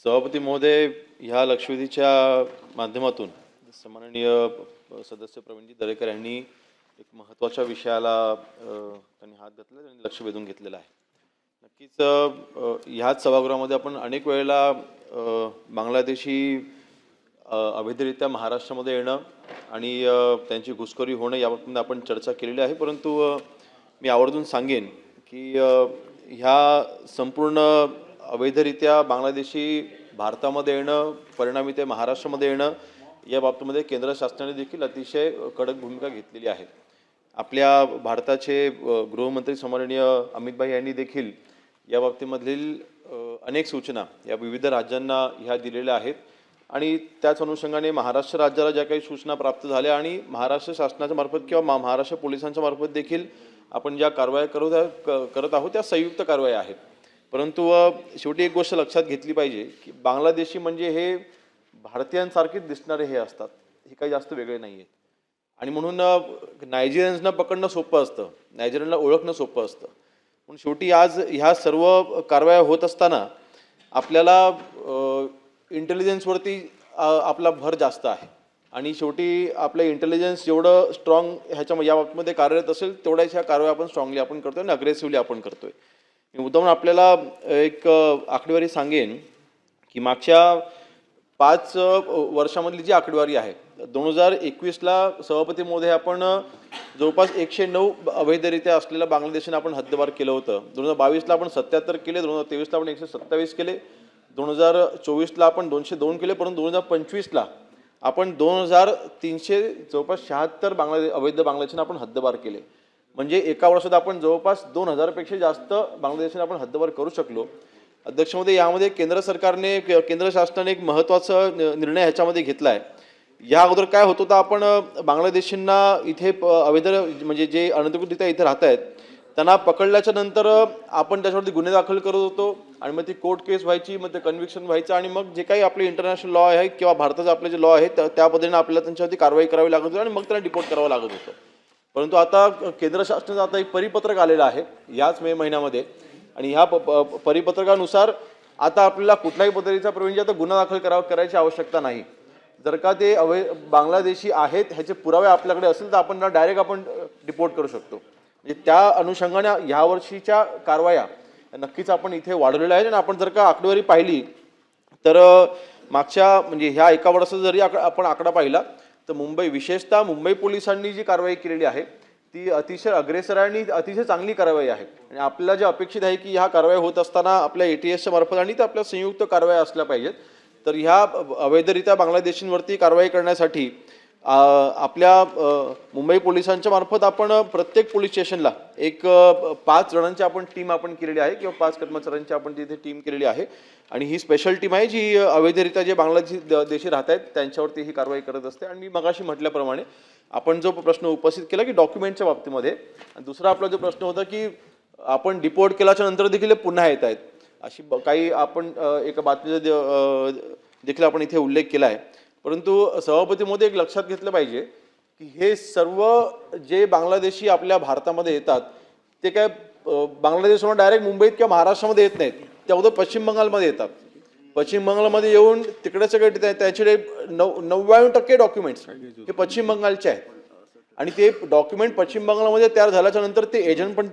सभापती महोदय, ह्या लक्षवेधीच्या माध्यमातून सन्माननीय सदस्य प्रवीणजी दरेकर यांनी एक महत्त्वाच्या विषयाला त्यांनी हात घातला आणि लक्ष वेधून घेतलेलं आहे. नक्कीच ह्याच सभागृहामध्ये आपण अनेक वेळेला बांगलादेशी अवैधरित्या महाराष्ट्रामध्ये येणं आणि त्यांची घुसखोरी होणं याबाबतीत आपण चर्चा केलेली आहे. परंतु मी आवर्जून सांगेन की ह्या संपूर्ण अवैधरित्या बांगलादेशी भारतामध्ये येणं, परिणामी ते महाराष्ट्रामध्ये येणं या बाबतीमध्ये केंद्र शासनाने देखील अतिशय कडक भूमिका घेतलेली आहे. आपल्या भारताचे गृहमंत्री सन्माननीय अमित भाई यांनी देखील या बाबतीमधील अनेक सूचना या विविध राज्यांना ह्या दिलेल्या आहेत आणि त्याच अनुषंगाने महाराष्ट्र राज्याला ज्या काही सूचना प्राप्त झाल्या आणि महाराष्ट्र शासनाच्या मार्फत किंवा महाराष्ट्र पोलिसांच्या मार्फत देखील आपण ज्या कारवाया करत आहोत त्या संयुक्त कारवाया आहेत. परंतु शेवटी एक गोष्ट लक्षात घेतली पाहिजे की बांगलादेशी म्हणजे हे भारतीयांसारखेच दिसणारे हे असतात, हे काही जास्त वेगळे नाही आहेत. आणि म्हणून नायजेरियन्सना पकडणं सोपं असतं, नायजेरियनला ओळखणं सोपं असतं. म्हणून शेवटी आज ह्या सर्व कारवाया होत असताना आपल्याला इंटेलिजन्सवरती आपला भर जास्त आहे आणि शेवटी आपलं इंटेलिजन्स जेवढं स्ट्रॉंग ह्याच्या या बाबतीमध्ये कार्यरत असेल तेवढ्याच ह्या कारवाया आपण स्ट्रॉंगली आपण करतोय आणि अग्रेसिव्हली आपण करतोय. उदाहरण आपल्याला एक आकडेवारी सांगेन की मागच्या 5 वर्षामधली जी आकडेवारी आहे, 2021ला सभापती महोदय आपण जवळपास 109 अवैधरित्या असलेल्या बांगलादेशाने आपण हद्दपार केलं होतं. 2022ला आपण 77 केले, 2023ला आपण 127 केले, 2024ला आपण 202 केले, परंतु 2025ला आपण 2300 जवळपास 76 अवैध बांगलादेशाने आपण हद्दपार केले. म्हणजे एका वर्षात आपण जवळपास 2000पेक्षा जास्त बांगलादेशाने आपण हद्दपार करू शकलो. अध्यक्ष महोदय, यामध्ये केंद्र सरकारने केंद्र शासनाने एक महत्त्वाचा निर्णय ह्याच्यामध्ये घेतला आहे. या अगोदर काय होत होतं, आपण बांगलादेशींना इथे अवैध म्हणजे जे अनधिकृतरित्या इथे राहत आहेत त्यांना पकडल्याच्या नंतर आपण त्याच्यावरती गुन्हे दाखल करत होतो आणि मग ती कोर्ट केस व्हायची, मग ते कन्व्हिक्शन व्हायचं आणि मग जे काही आपले इंटरनॅशनल लॉ आहे किंवा भारताचे आपले जे लॉ आहेत त्या पद्धतीने आपल्याला त्यांच्यावरती कारवाई करावी लागत होती आणि मग त्यांना डिपोर्ट करावं लागत होतं. परंतु आता केंद्र शासनाचं आता एक परिपत्रक आलेलं आहे याच मे महिन्यामध्ये आणि ह्या परिपत्रकानुसार आता आपल्याला कुठल्याही पद्धतीचा प्रवीणजी आता गुन्हा दाखल करायची आवश्यकता नाही. जर का ते बांगलादेशी आहेत ह्याचे पुरावे आपल्याकडे असेल तर आपण डायरेक्ट आपण डिपोर्ट करू शकतो. म्हणजे त्या अनुषंगाने ह्या वर्षीच्या कारवाया नक्कीच आपण इथे वाढवलेल्या आहेत. आणि आपण जर का आकडेवारी पाहिली तर मागच्या म्हणजे ह्या एका वर्षाचा जरी आपण आकडा पाहिला तर विशेषतः मुंबई पोलिसांनी जी कारवाई केलेली आहे ती अतिशय अग्रेसर आणि अतिशय चांगली कारवाई आहे. आणि आपल्याला जे अपेक्षित आहे की ह्या कारवाई होत असताना आपल्या ATSच्या मार्फत आणि आपल्या संयुक्त कारवाया असल्या पाहिजेत. तर ह्या अवैधरित्या बांगलादेशींवरती कारवाई करण्यासाठी आपल्या मुंबई पोलिसांच्या मार्फत आपण प्रत्येक पोलीस स्टेशनला एक 5 जणांची आपण टीम आपण केलेली आहे किंवा 5 कर्मचाऱ्यांची आपण तिथे टीम केलेली आहे. आणि ही स्पेशल टीम आहे जी अवैधरित्या जे बांगलादेशी राहत आहेत त्यांच्यावरती ही कारवाई करत असते. आणि मी मगाशी म्हटल्याप्रमाणे आपण जो प्रश्न उपस्थित केला की डॉक्युमेंटच्या बाबतीमध्ये, आणि दुसरा आपला जो प्रश्न होता की आपण डिपोर्ट केल्याच्या नंतर देखील पुन्हा येत आहेत, अशी काही आपण एका बातमीचा देखील आपण इथे उल्लेख केला आहे. परंतु सभापतीमध्ये एक लक्षात घेतलं पाहिजे की हे सर्व जे बांगलादेशी आपल्या भारतामध्ये येतात ते काय बांगलादेशवरून डायरेक्ट मुंबईत किंवा महाराष्ट्रामध्ये येत नाहीत, ते अगोदर पश्चिम बंगालमध्ये येतात. पश्चिम बंगालमध्ये येऊन तिकडे सगळे त्याचे 99% डॉक्युमेंट्स हे पश्चिम बंगालचे आहेत. आणि ते डॉक्युमेंट पश्चिम बंगालमध्ये तयार झाल्याच्या नंतर ते एजंट पण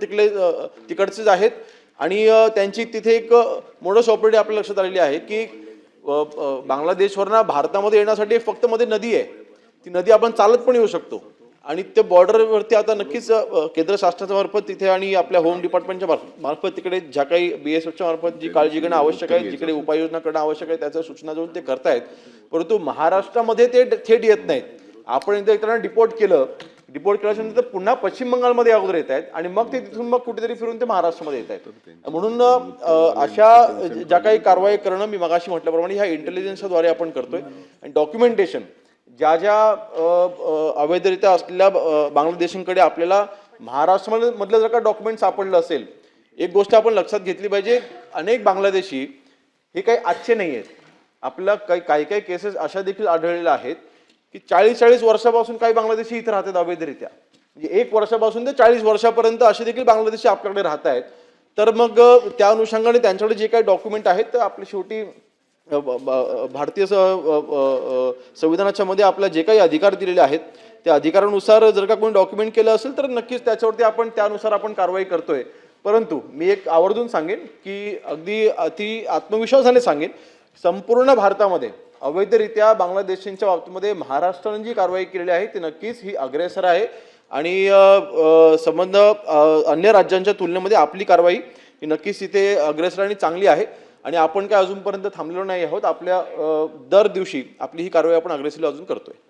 तिकडचेच आहेत. आणि त्यांची तिथे एक मोडस ऑपरेटी आपल्या लक्षात आलेली आहे की बांगलादेशवरनं भारतामध्ये येण्यासाठी फक्त मध्ये नदी आहे, ती नदी आपण चालत पण येऊ शकतो. आणि ते बॉर्डरवरती आता नक्कीच केंद्र शासनाच्या मार्फत तिथे आणि आपल्या होम डिपार्टमेंटच्या मार्फत तिकडे ज्या काही BSFच्या मार्फत जी काळजी घेणं आवश्यक आहे, जिकडे उपाययोजना करणं आवश्यक आहे त्याच्या सूचना देऊन ते करतायत. परंतु महाराष्ट्रामध्ये ते थेट येत नाहीत. आपण एकदा त्यांना डिपोर्ट केल्याच्या नंतर पुन्हा पश्चिम बंगालमध्ये अगोदर येत आहेत आणि मग ते तिथून मग कुठेतरी फिरून ते महाराष्ट्रामध्ये येत आहेत. म्हणून अशा ज्या काही कारवाई करणं मी मगाशी म्हटल्याप्रमाणे ह्या इंटेलिजन्सद्वारे आपण करतोय. आणि डॉक्युमेंटेशन ज्या अवैधरित्या असलेल्या बांगलादेशींकडे आपल्याला महाराष्ट्रामधलं जर का डॉक्युमेंट सापडलं असेल, एक गोष्ट आपण लक्षात घेतली पाहिजे, अनेक बांगलादेशी हे काही आजचे नाही आहेत. आपल्याला काही केसेस अशा देखील आढळलेल्या आहेत की 40-40 वर्षापासून काही बांगलादेशी इथे राहतात अवैधरित्या. म्हणजे 1 वर्षापासून ते 40 वर्षापर्यंत असे देखील बांगलादेशी आपल्याकडे राहत आहेत. तर मग त्या अनुषंगाने त्यांच्याकडे जे काही डॉक्युमेंट आहेत तर आपले शेवटी भारतीय संविधानाच्या मध्ये आपल्याला जे काही अधिकार दिलेले आहेत त्या अधिकारानुसार जर का कोणी डॉक्युमेंट केलं असेल तर नक्कीच त्याच्यावरती आपण त्यानुसार आपण कारवाई करतोय. परंतु मी एक आवर्जून सांगेन की अगदी अति आत्मविश्वासाने सांगेन, संपूर्ण भारतामध्ये अवैधरित्या बांगलादेशींच्या बाबतीमध्ये महाराष्ट्राने जी कारवाई केलेली आहे ती नक्कीच ही अग्रेसर आहे आणि संबंध अन्य राज्यांच्या तुलनेमध्ये आपली कारवाई ही नक्कीच इथे अग्रेसर आणि चांगली आहे. आणि आपण काय अजूनपर्यंत थांबलेलो नाही आहोत. आपल्या दर दिवशी आपली ही कारवाई आपण अग्रेसिव्हली अजून करतोय.